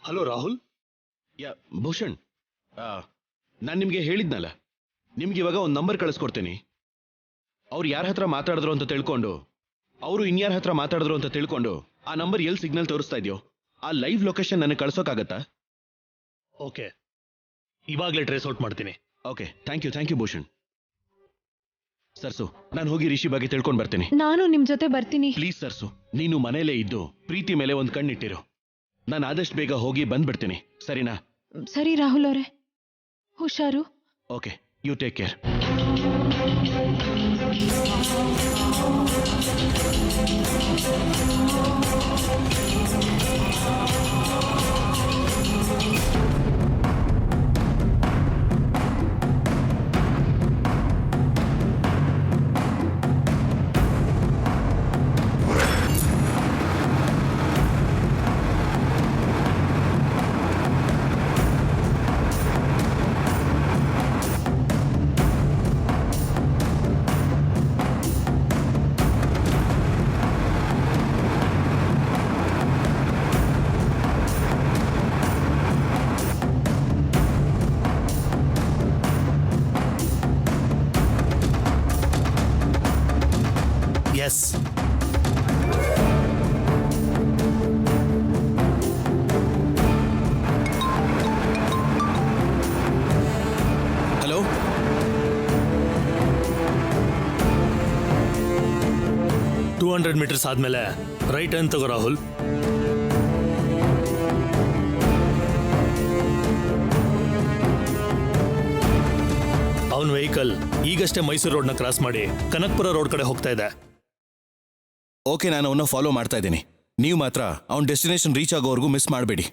ಹಲೋ ರಾಹುಲ್. ಯಾ ಭೂಷಣ್, ನಾನು ನಿಮಗೆ ಹೇಳಿದ್ನಲ್ಲ, ನಿಮ್ಗೆ ಇವಾಗ ಒಂದು ನಂಬರ್ ಕಳಿಸ್ಕೊಡ್ತೀನಿ. ಅವ್ರು ಯಾರ ಹತ್ರ ಮಾತಾಡಿದ್ರು ಅಂತ ತಿಳ್ಕೊಂಡು, ಅವರು ಇನ್ಯಾರ ಹತ್ರ ಮಾತಾಡಿದ್ರು ಅಂತ ತಿಳ್ಕೊಂಡು, ಆ ನಂಬರ್ ಎಲ್ಲಿ ಸಿಗ್ನಲ್ ತೋರಿಸ್ತಾ ಇದೆಯೋ ಆ ಲೈವ್ ಲೊಕೇಶನ್ ನನಗೆ ಕಳ್ಸೋಕ್ಕಾಗತ್ತಾ? ಓಕೆ, ಇವಾಗಲೇ ಟ್ರೇಸ್ ಔಟ್ ಮಾಡ್ತೀನಿ. Okay, thank you Bhushan. ಸರ್ಸು, ನಾನು ಹೋಗಿ ರಿಷಿ ಬಗ್ಗೆ ತಿಳ್ಕೊಂಡು ಬರ್ತೀನಿ. ನಾನು ನಿಮ್ ಜೊತೆ ಬರ್ತೀನಿ. ಪ್ಲೀಸ್ ಸರ್ಸು, ನೀನು ಮನೇಲೇ ಇದ್ದು ಪ್ರೀತಿ ಮೇಲೆ ಒಂದು ಕಣ್ಣಿಟ್ಟಿರು. ನಾನು ಆದಷ್ಟು ಬೇಗ ಹೋಗಿ ಬಂದ್ಬಿಡ್ತೀನಿ, ಸರಿನಾ? ಸರಿ ರಾಹುಲ್ ಅವರೇ, ಹುಷಾರು. Okay, you take care. Yes, hello, 200 metres ಆದ್ಮೇಲೆ ರೈಟ್ ಟರ್ನ್ ತಗೋ ರಾಹುಲ್. ಅವನ ವೆಹಿಕಲ್ ಈಗಷ್ಟೇ ಮೈಸೂರು ರೋಡ್ನ ಕ್ರಾಸ್ ಮಾಡಿ ಕನಕಪುರ ರೋಡ್ ಕಡೆ ಹೋಗ್ತಾ ಇದೆ. ಓಕೆ, ನಾನು ಅವನ್ನ ಫಾಲೋ ಮಾಡ್ತಾ ಇದ್ದೀನಿ. ನೀವು ಮಾತ್ರ ಅವ್ನ ಡೆಸ್ಟಿನೇಷನ್ ರೀಚ್ ಆಗೋವರೆಗೂ ಮಿಸ್ ಮಾಡಬೇಡಿ.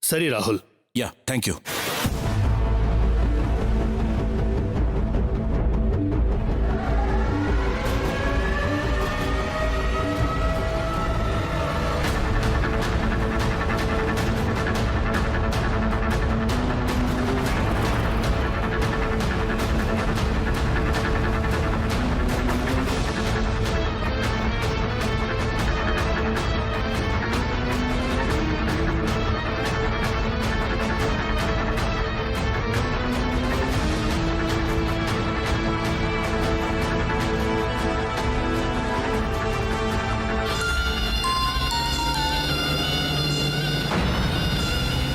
ಸರಿ ರಾಹುಲ್. ಯಾ, ಥ್ಯಾಂಕ್ ಯು.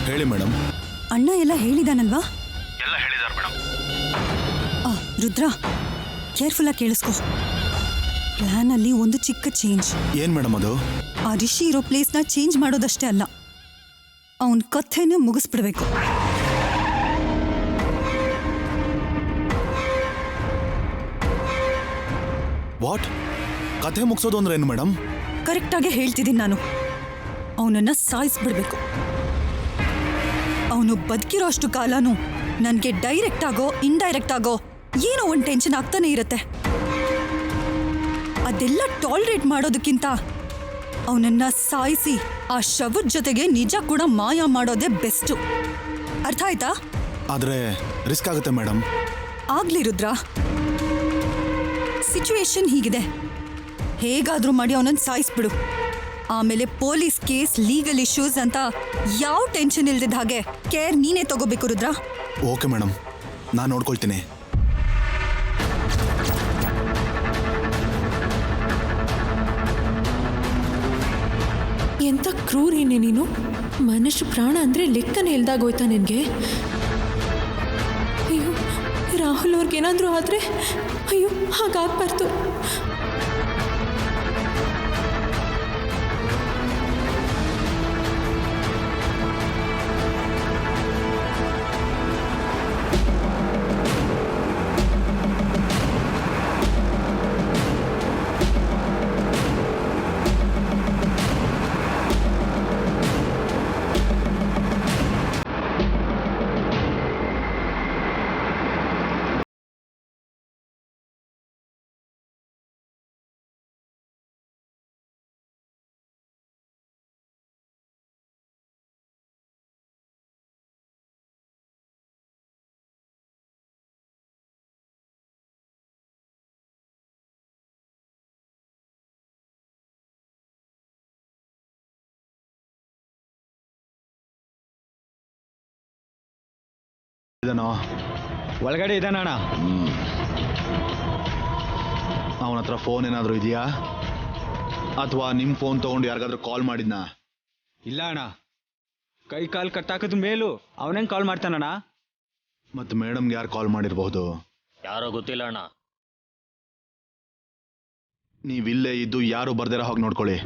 ಹೇಳಿ ಮೇಡಮ್. ಅಣ್ಣ ಎಲ್ಲ ಹೇಳಿದಾನಲ್ವಾ? ಎಲ್ಲ ಹೇಳಿದಾರೆ ಮೇಡಮ್. ರುದ್ರ, ಕೇರ್ಫುಲ್ಲಾಗಿ ಕೇಳಿಸ್ಕೊ. ಪ್ಲಾನಲ್ಲಿ ಒಂದು ಚಿಕ್ಕ ಚೇಂಜ್. ಏನ್ ಮೇಡಮ್ ಅದು? ಆ ರಿಷಿ ಇರೋ ಪ್ಲೇಸ್ನ ಚೇಂಜ್ ಮಾಡೋದಷ್ಟೇ ಅಲ್ಲ, ಅವನ ಕಥೆನೂ ಮುಗಿಸ್ಬಿಡ್ಬೇಕು. ವಾಟ್? ಕಥೆ ಮುಗಿಸೋದು ಅಂದ್ರೆ ಏನು ಮೇಡಮ್? ಕರೆಕ್ಟಾಗೆ ಹೇಳ್ತಿದ್ದೀನಿ ನಾನು. ಅವನನ್ನ ಸಾಯಿಸ್ಬಿಡ್ಬೇಕು. ಅವನು ಬದುಕಿರೋ ಅಷ್ಟು ಕಾಲನೂ ನನಗೆ ಡೈರೆಕ್ಟ್ ಆಗೋ ಇಂಡೈರೆಕ್ಟ್ ಆಗೋ ಏನೋ ಒಂದು ಟೆನ್ಷನ್ ಆಗ್ತಾನೆ ಇರುತ್ತೆ. ಅದೆಲ್ಲ ಟಾಲರೇಟ್ ಮಾಡೋದಕ್ಕಿಂತ ಅವನನ್ನ ಸಾಯಿಸಿ ಆ ಶವದ ಜೊತೆಗೆ ನಿಜ ಕೂಡ ಮಾಯ ಮಾಡೋದೇ ಬೆಸ್ಟು. ಅರ್ಥ ಆಯ್ತಾ? ಆದ್ರೆ ರಿಸ್ಕ್ ಆಗುತ್ತೆ ಮೇಡಮ್. ಆಗ್ಲಿ ರುದ್ರ, ಸಿಚುವೇಶನ್ ಹೀಗಿದೆ. ಹೇಗಾದ್ರೂ ಮಾಡಿ ಅವನನ್ನ ಸಾಯಿಸ್ಬಿಡು. ಆಮೇಲೆ ಪೊಲೀಸ್ ಕೇಸ್, ಲೀಗಲ್ ಇಶ್ಯೂಸ್ ಅಂತ ಯಾವ ಟೆನ್ಷನ್ ಇಲ್ದಿದ್ದ ಹಾಗೆ ಕೇರ್ ನೀನೇ ತಗೋಬೇಕು ರುದ್ರ. ಓಕೆ ಮೇಡಮ್, ನಾನು ನೋಡ್ಕೊಳ್ತೀನಿ. ಎಂತ ಕ್ರೂರಿನೇ ನೀನು. ಮನುಷ್ಯ ಪ್ರಾಣ ಅಂದ್ರೆ ಲೆಕ್ಕನೇ ಇಲ್ದಾಗೋಯ್ತಾ ನಿನ್ಗೆ? ಅಯ್ಯೋ, ರಾಹುಲ್ ಅವ್ರಿಗೇನಾದ್ರೂ ಆದ್ರೆ ಅಯ್ಯೋ, ಹಾಗಾಗ್ಬಾರ್ದು. ಇದನೋ ಒಳಗಡೆ ಇದ್ದಾನಣ್ಣ. ಅವನ ಹತ್ರ ಫೋನ್ ಏನಾದರೂ ಇದೆಯಾ, ಅಥವಾ ನಿಮ್ಮ ಫೋನ್ ತಗೊಂಡು ಯಾರಿಗಾದ್ರೂ ಕಾಲ್ ಮಾಡಿದ್ನಾ? ಇಲ್ಲ ಅಣ್ಣ, ಕೈ ಕಾಲು ಕಟ್ಟಾಕದ ಮೇಲೂ ಅವನಂಗೆ ಕಾಲ್ ಮಾಡ್ತಾನಣ್ಣ. ಮತ್ತು ಮೇಡಮ್ಗೆ ಯಾರು ಕಾಲ್ ಮಾಡಿರಬಹುದು? ಯಾರೋ ಗೊತ್ತಿಲ್ಲ ಅಣ್ಣ. ನೀವಿಲ್ಲೇ ಇದ್ದು ಯಾರು ಬರ್ದಿರೋ ಹಾಗೆ ನೋಡ್ಕೊಳ್ಳಿ.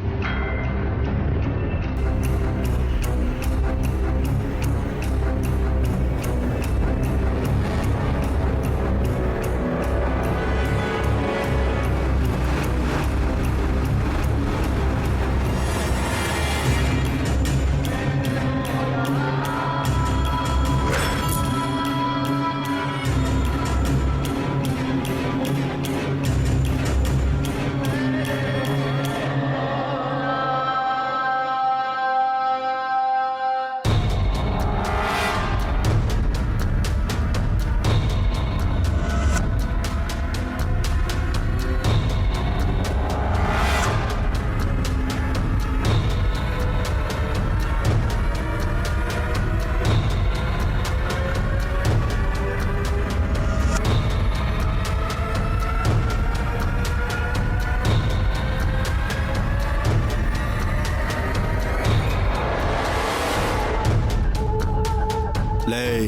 ಲೈ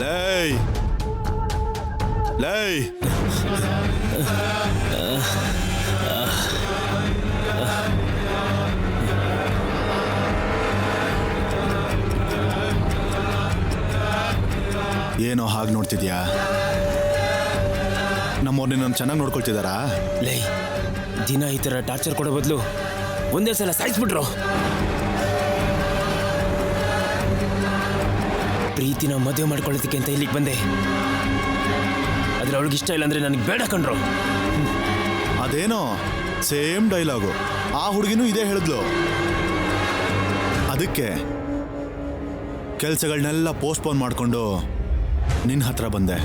ಲೈ ಲೈ ಏನೋ ಹಾಗೆ ನೋಡ್ತಿದ್ಯಾ? ನಮ್ಮವ್ರು ನಿನ್ನನ್ನು ಚೆನ್ನಾಗಿ ನೋಡ್ಕೊಳ್ತಿದ್ದಾರಾ? ಲೈ, ದಿನ ಈ ಥರ ಟಾರ್ಚರ್ ಕೊಡೋ ಬದಲು ಒಂದೇ ಸಲ ಸಾಯಿಸ್ಬಿಟ್ರು. ಪ್ರೀತಿನ ಮದುವೆ ಮಾಡ್ಕೊಳ್ಳೋದಕ್ಕೆ ಅಂತ ಇಲ್ಲಿಗೆ ಬಂದೆ. ಆದ್ರೆ ಅವಳಿಗೆ ಇಷ್ಟ ಇಲ್ಲ ಅಂದ್ರೆ ನನಗೆ ಬೇಡ ಕಣ್ರು. ಅದೇನೋ ಸೇಮ್ ಡೈಲಾಗು ಆ ಹುಡುಗಿನೂ ಇದೇ ಹೇಳಿದ್ಲು. ಅದಕ್ಕೆ ಕೆಲಸಗಳನ್ನೆಲ್ಲ ಪೋಸ್ಟ್ಪೋನ್ ಮಾಡಿಕೊಂಡು ನಿನ್ನ ಹತ್ರ ಬಂದೆ.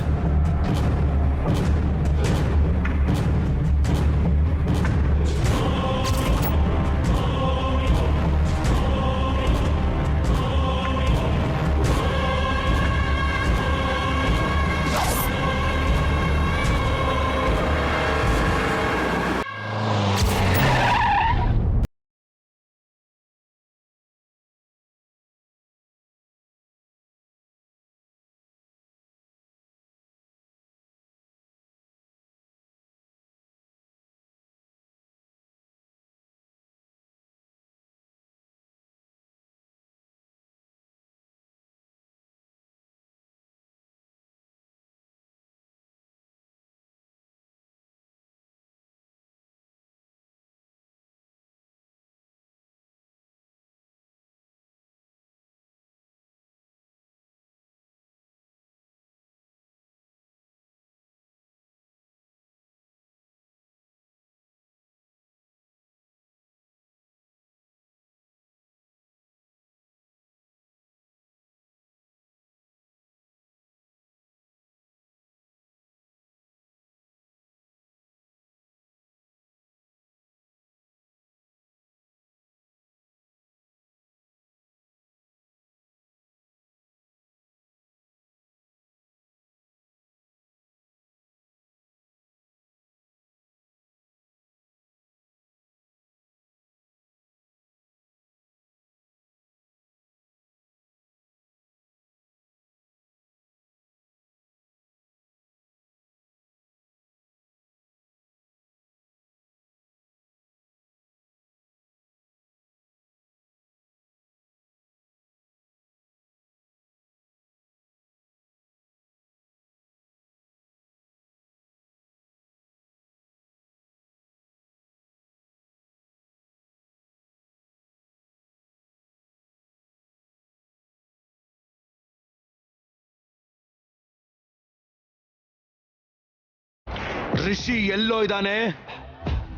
ಋಷಿ ಎಲ್ಲೋ ಇದ್ದಾನೆ,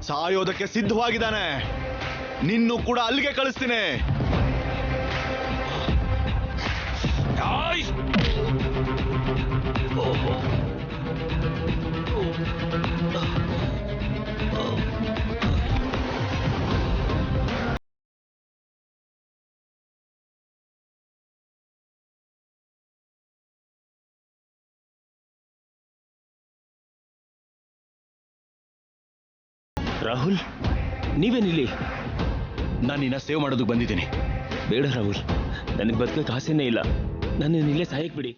ಸಾಯೋದಕ್ಕೆ ಸಿದ್ಧವಾಗಿದ್ದಾನೆ. ನಿನ್ನೂ ಕೂಡ ಅಲ್ಲಿಗೆ ಕಳಿಸ್ತೀನಿ. ರಾಹುಲ್ ನೀವೇನಿಲ್ಲಿ? ನಾನು ನಿನ್ನ ಸೇವ್ ಮಾಡೋದಕ್ಕೆ ಬಂದಿದ್ದೀನಿ. ಬೇಡ ರಾಹುಲ್, ನನಗೆ ಬದುಕಕ್ಕೆ ಆಸೆನೇ ಇಲ್ಲ. ನನ್ನ ಇಲ್ಲೇ ಸಾಯಕ್ ಬಿಡಿ.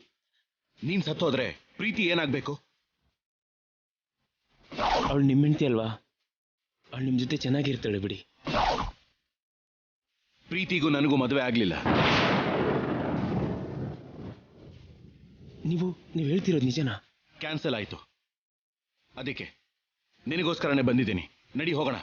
ನೀನ್ ಸತ್ತೋದ್ರೆ ಪ್ರೀತಿ ಏನಾಗ್ಬೇಕು? ಅವಳು ನಿಮ್ಮ ಹೆಂಡತಿ ಅಲ್ವಾ? ಅವಳು ನಿಮ್ಮ ಜೊತೆ ಚೆನ್ನಾಗಿರ್ತಾಳೆ ಬಿಡಿ. ಪ್ರೀತಿಗೂ ನನಗೂ ಮದುವೆ ಆಗ್ಲಿಲ್ಲ. ನೀವು ಹೇಳ್ತಿರೋದು ನಿಜನಾ? ಕ್ಯಾನ್ಸಲ್ ಆಯ್ತು. ಅದಕ್ಕೆ ನಿನಗೋಸ್ಕರನೇ ಬಂದಿದ್ದೀನಿ. ನಡಿ ಹೋಗೋಣ.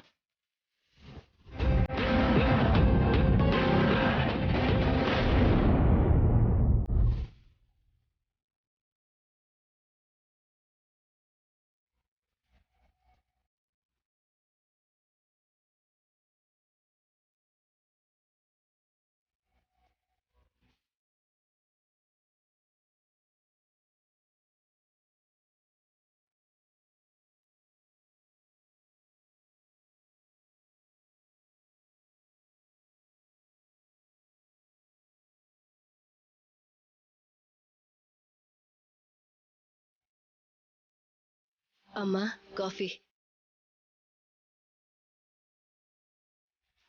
ಅಮ್ಮ, ಕಾಫಿ.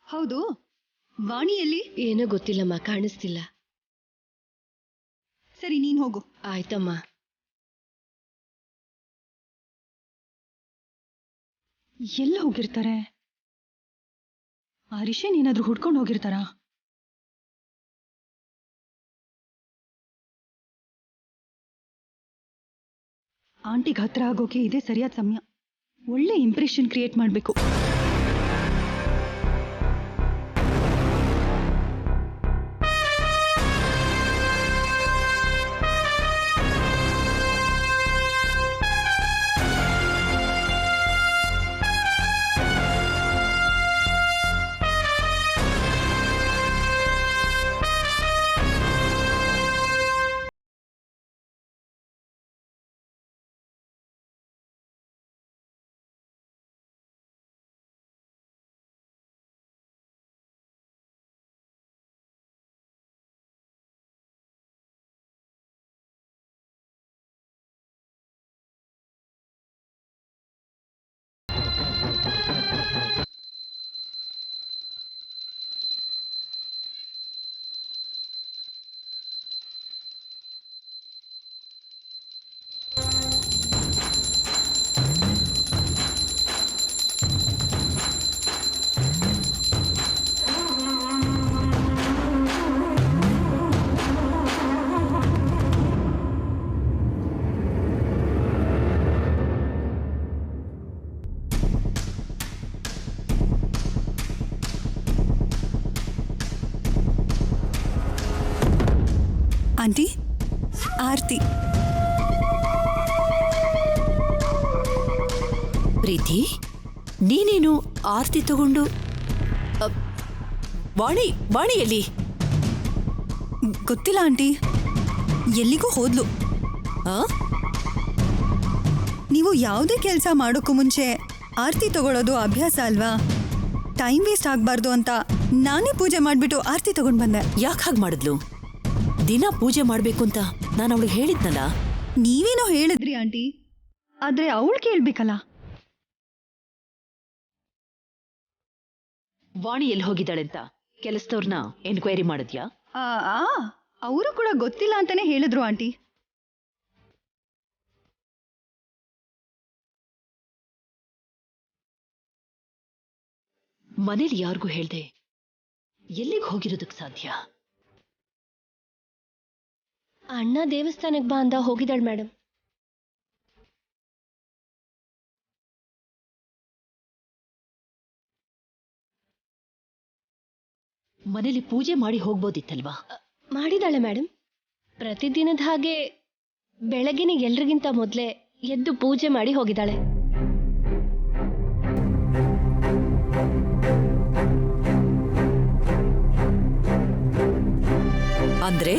ಹೌದು, ವಾಣಿಯಲ್ಲಿ? ಏನೋ ಗೊತ್ತಿಲ್ಲಮ್ಮ, ಕಾಣಿಸ್ತಿಲ್ಲ. ಸರಿ, ನೀನ್ ಹೋಗು. ಆಯ್ತಮ್ಮ. ಎಲ್ಲ ಹೋಗಿರ್ತಾರೆ? ಆ ರಿಷನ್ ಏನಾದ್ರೂ ಹುಡ್ಕೊಂಡು ಹೋಗಿರ್ತಾರಾ? ಆಂಟಿಗೆ ಹತ್ರ ಆಗೋಕೆ ಇದೇ ಸರಿಯಾದ ಸಮಯ. ಒಳ್ಳೆ ಇಂಪ್ರೆಷನ್ ಕ್ರಿಯೇಟ್ ಮಾಡಬೇಕು. ಆಂಟಿ, ಆರ್ತಿ. ಪ್ರೀತಿ, ನೀನೇನು ಆರ್ತಿ ತಗೊಂಡು ವಾಣಿಯಲ್ಲಿ? ಗೊತ್ತಿಲ್ಲ ಆಂಟಿ, ಎಲ್ಲಿಗೂ ಹೋದ್ಲು. ನೀವು ಯಾವುದೇ ಕೆಲಸ ಮಾಡೋಕ್ಕೂ ಮುಂಚೆ ಆರ್ತಿ ತಗೊಳ್ಳೋದು ಅಭ್ಯಾಸ ಅಲ್ವಾ? ಟೈಮ್ ವೇಸ್ಟ್ ಆಗಬಾರ್ದು ಅಂತ ನಾನೇ ಪೂಜೆ ಮಾಡಿಬಿಟ್ಟು ಆರ್ತಿ ತಗೊಂಡು ಬಂದೆ. ಯಾಕೆ ಹಾಗೆ ಮಾಡಿದ್ಲು? ದಿನ ಪೂಜೆ ಮಾಡಬೇಕು ಅಂತ ನಾನು ಅವಳಿಗೆ ಹೇಳಿದ್ನಲ್ಲ. ನೀವೇನೋ ಹೇಳಿದ್ರಿ ಆಂಟಿ, ಆದ್ರೆ ಅವಳು ಕೇಳ್ಬೇಕಲ್ಲ. ವಾಣಿ ಎಲ್ಲಿ ಹೋಗಿದ್ದಾಳೆ ಅಂತ ಕೆಲಸದವ್ರನ್ನ ಎನ್ಕ್ವೈರಿ ಮಾಡಿದ್ಯಾ? ಅವರು ಕೂಡ ಗೊತ್ತಿಲ್ಲ ಅಂತಾನೆ ಹೇಳಿದ್ರು ಆಂಟಿ. ಮನೇಲಿ ಯಾರಿಗೂ ಹೇಳ್ದೆ ಎಲ್ಲಿಗೆ ಹೋಗಿರೋದಕ್ಕೆ ಸಾಧ್ಯ? ಅಣ್ಣ ದೇವಸ್ಥಾನಕ್ಕೆ ಬಾ ಅಂದ ಹೋಗಿದ್ದಾಳೆ ಮೇಡಮ್. ಮನೇಲಿ ಪೂಜೆ ಮಾಡಿ ಹೋಗ್ಬೋದಿತ್ತಲ್ವಾ? ಮಾಡಿದಾಳೆ ಮೇಡಮ್. ಪ್ರತಿದಿನದ ಹಾಗೆ ಬೆಳಗ್ಗೆನೆ ಎಲ್ರಿಗಿಂತ ಮೊದಲೇ ಎದ್ದು ಪೂಜೆ ಮಾಡಿ ಹೋಗಿದ್ದಾಳೆ. ಅಂದ್ರೆ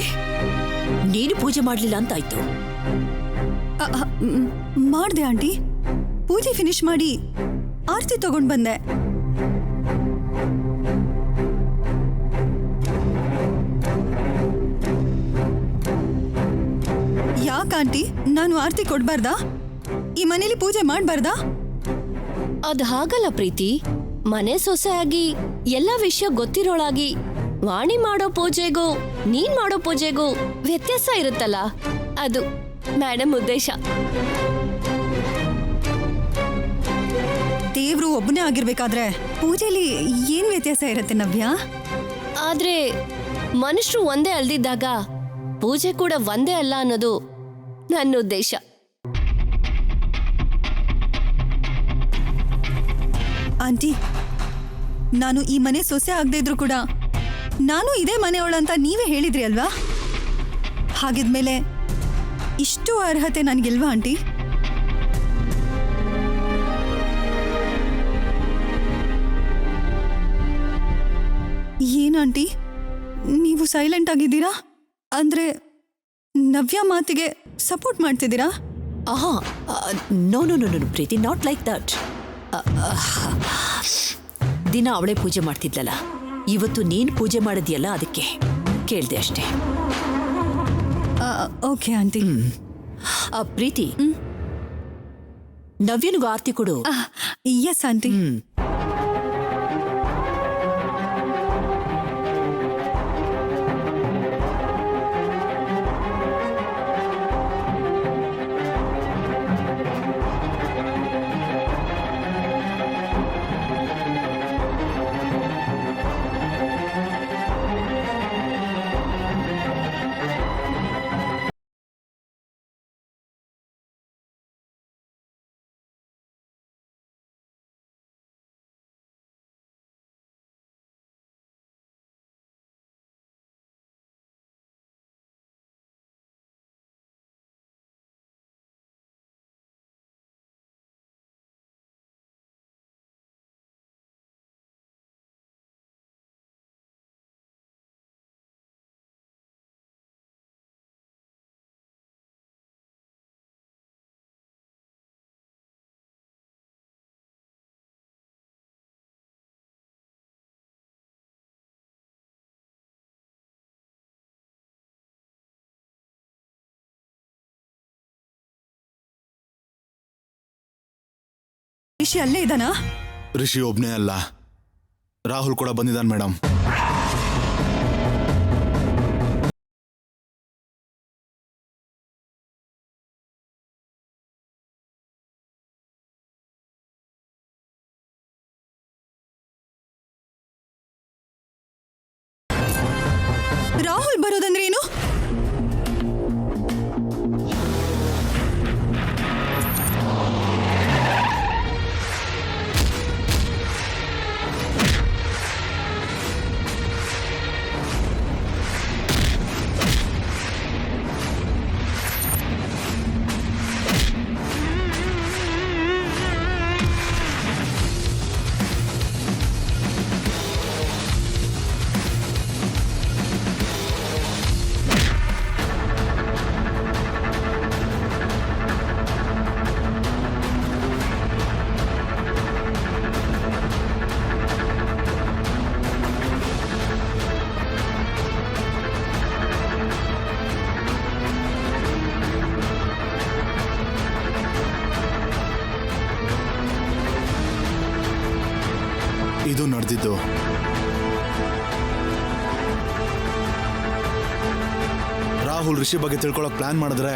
ನೀನು ಪೂಜೆ ಮಾಡ್ಲಿಲ್ಲ ಅಂತಾಯ್ತು? ಮಾಡ್ದೆ ಆಂಟಿ, ಪೂಜೆ ಫಿನಿಶ್ ಮಾಡಿ ಆರ್ತಿ ತಗೊಂಡ್ ಬಂದೆ. ಯಾಕಾಂಟಿ, ನಾನು ಆರ್ತಿ ಕೊಡ್ಬಾರ್ದಾ? ಈ ಮನೇಲಿ ಪೂಜೆ ಮಾಡ್ಬಾರ್ದಾ? ಅದ್ ಹಾಗಲ್ಲ ಪ್ರೀತಿ. ಮನೆ ಸೊಸೆಯಾಗಿ ಎಲ್ಲ ವಿಷಯ ಗೊತ್ತಿರೋಳಾಗಿ ವಾಣಿ ಮಾಡೋ ಪೂಜೆಗೂ ನೀನ್ ಮಾಡೋ ಪೂಜೆಗೂ ವ್ಯತ್ಯಾಸ ಇರುತ್ತಲ್ಲ, ಅದು ಮೇಡಮ್ ಉದ್ದೇಶ. ದೇವ್ರು ಒಬ್ಬನೇ ಆಗಿರ್ಬೇಕಾದ್ರೆ ಪೂಜೆಲಿ ಏನ್ ವ್ಯತ್ಯಾಸ ಇರುತ್ತೆ ನವ್ಯ? ಆದ್ರೆ ಮನುಷ್ಯರು ಒಂದೇ ಅಲ್ದಿದ್ದಾಗ ಪೂಜೆ ಕೂಡ ಒಂದೇ ಅಲ್ಲ ಅನ್ನೋದು ನನ್ನ ಉದ್ದೇಶ. ಆಂಟಿ, ನಾನು ಈ ಮನೆ ಸೊಸೆ ಆಗದೆ ಇದ್ರು ಕೂಡ ನಾನು ಇದೇ ಮನೆಯವಳಂತ ನೀವೇ ಹೇಳಿದ್ರಿ ಅಲ್ವಾ? ಹಾಗಿದ್ಮೇಲೆ ಇಷ್ಟು ಅರ್ಹತೆ ನನಗಿಲ್ವಾ ಆಂಟಿ? ಏನಂಟಿ ನೀವು ಸೈಲೆಂಟ್ ಆಗಿದ್ದೀರಾ? ಅಂದ್ರೆ ನವ್ಯ ಮಾತಿಗೆ ಸಪೋರ್ಟ್ ಮಾಡ್ತಿದ್ದೀರಾ? ಆಹಾ, no no no no Preethi, not like that. ದಿನ ಅವಳೇ ಪೂಜೆ ಮಾಡ್ತಿದ್ಲಲ್ಲ, ಇವತ್ತು ನೀನ್ ಪೂಜೆ ಮಾಡಿದ್ಯಲ್ಲ, ಅದಕ್ಕೆ ಕೇಳ್ದೆ ಅಷ್ಟೇ. Okay aunty. ಪ್ರೀತಿ, ನವ್ಯನಿಗೂ ಆರ್ತಿ ಕೊಡು. S aunty. ರಿಷಿ ಅಲ್ಲೇ ಇದ್ದಾನಾ? ರಿಷಿ ಒಬ್ನೇ ಅಲ್ಲ, ರಾಹುಲ್ ಕೂಡ ಬಂದಿದ್ದಾನೆ ಮೇಡಮ್. ರಾಹುಲ್ ಬರೋದಂದ್ರೆ ಏನು? ಇದು ನಡೆದಿದ್ದು ರಾಹುಲ್ ರಿಷಿ ಬಗ್ಗೆ ತಿಳ್ಕೊಳ್ಳೋಕೆ ಪ್ಲಾನ್ ಮಾಡಿದ್ರೆ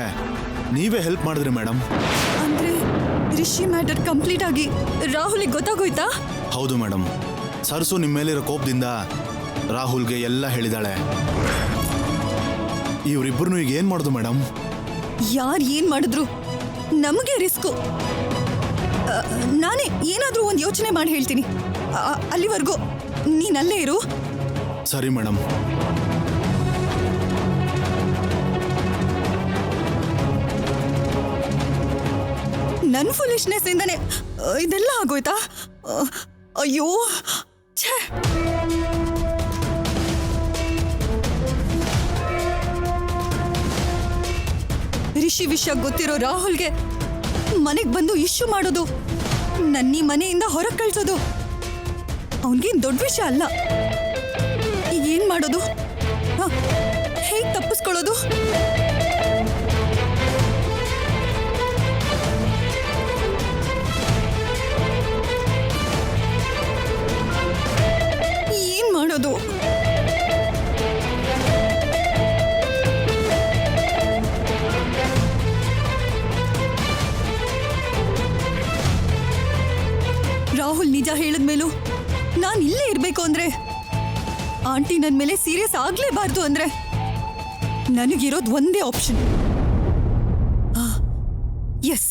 ನೀವೇ ಹೆಲ್ಪ್ ಮಾಡಿದ್ರಿ ಮೇಡಮ್. ಅಂದ್ರೆ ರಿಷಿ ಮ್ಯಾಟರ್ ಕಂಪ್ಲೀಟ್ ಆಗಿ ರಾಹುಲ್ಗೆ ಗೊತ್ತಾಗೋಯ್ತಾ? ಹೌದು ಮೇಡಮ್, ಸರ್ಸು ನಿಮ್ಮ ಮೇಲಿರೋ ಕೋಪದಿಂದ ರಾಹುಲ್ಗೆ ಎಲ್ಲ ಹೇಳಿದಾಳೆ. ಇವರಿಬ್ಬರನ್ನು ಈಗ ಏನ್ ಮಾಡೋದು ಮೇಡಮ್? ಯಾರು ಏನ್ ಮಾಡಿದ್ರು ನಮಗೆ ರಿಸ್ಕು. ನಾನೇ ಏನಾದ್ರೂ ಒಂದು ಯೋಚನೆ ಮಾಡಿ ಹೇಳ್ತೀನಿ. ಅಲ್ಲಿವರೆಗೂ ನೀನಲ್ಲೇ ಇರು. ಸರಿ ಮೇಡಮ್. ನನ್ನ ಫುಲಿಶ್ನೆಸ್ ಇಂದನೇ ಇದೆಲ್ಲ ಆಗೋಯ್ತಾ? ಅಯ್ಯೋ ಛೇ. ರಿಷಿ ವಿಷಯ ಗೊತ್ತಿರೋ ರಾಹುಲ್ಗೆ ಮನೆಗೆ ಬಂದು ಇಶ್ಯೂ ಮಾಡೋದು, ನನ್ನೀ ಮನೆಯಿಂದ ಹೊರಗೆ ಕಳ್ಸೋದು ಅವನಿಗೇನು ದೊಡ್ಡ ವಿಷಯ ಅಲ್ಲ. ಈಗ ಏನ್ ಮಾಡೋದು? ಹೇಗೆ ತಪ್ಪಿಸ್ಕೊಳ್ಳೋದು? ನಿಜ ಹೇಳಿದ್ಮೇಲೂ ನಾನು ಇಲ್ಲೇ ಇರಬೇಕು ಅಂದ್ರೆ, ಆಂಟಿ ನನ್ನ ಮೇಲೆ ಸೀರಿಯಸ್ ಆಗ್ಲೇಬಾರ್ದು ಅಂದ್ರೆ ನನಗಿರೋದು ಒಂದೇ ಆಪ್ಷನ್. ಎಸ್,